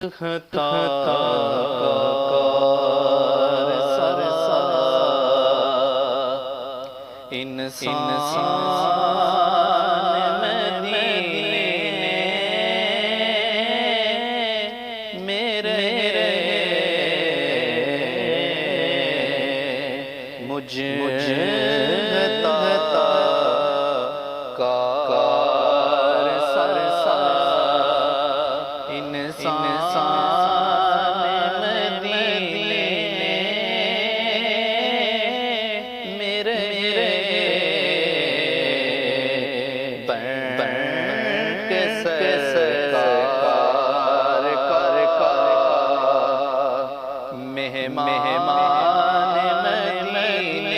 خطا کار سرسا انسان مدینے میرے مجھ خطا کار سرسا انسان مدینے میرے بن کے سرکار مہمان مدینے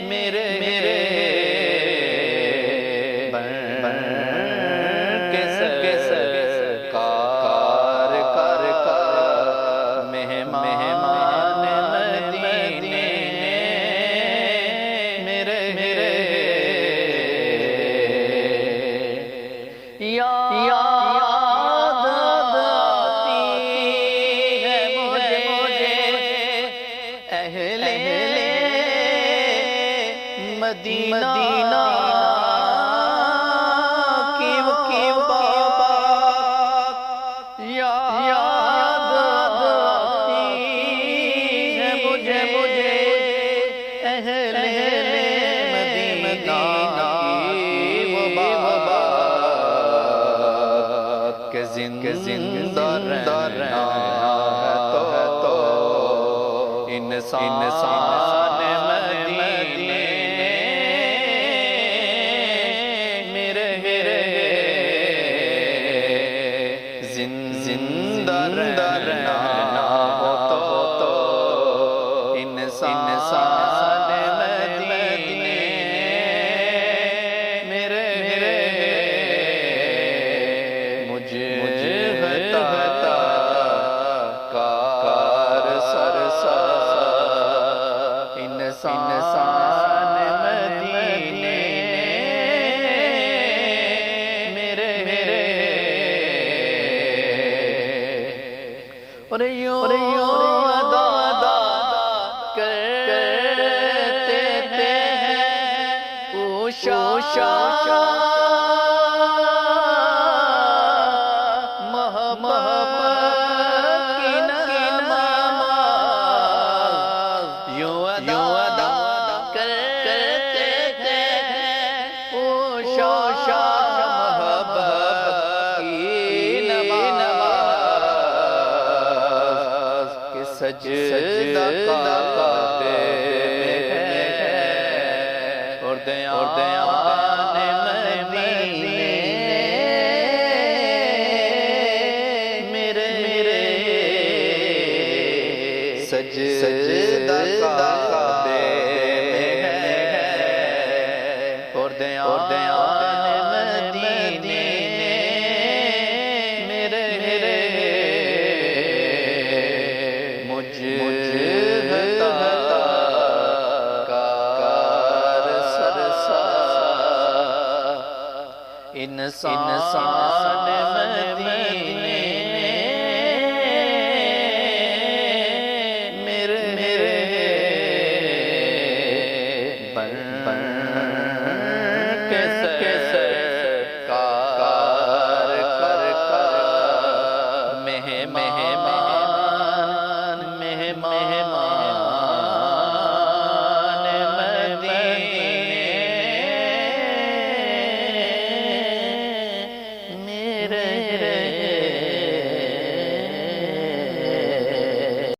میرے بن کے سرکار مہمان مدینے میرے یاد آتی ہے مجھے اہل مدینہ کی بات یاد آتی ہے مجھے اہل مدینہ کی وہ بات کہ زندہ رہنا ہے تو انسان مدینے زندہ رہنا ہو تو انسان مدینے میرے مجھے خطا کار سرسا انسان مدینے اور یوں ادا کرتے ہیں اوشا محبت کی نماز یوں ادا کرتے ہیں اوشا محبت کی نماز سجدہ کعبے میں ہے اور دیان مدینے میرے سجدہ کعبے میں ہے اور دیان مدینے میرے خطا کار سرسا انسان مدینے میرے بن کے سرکار مہمان مدینے میرے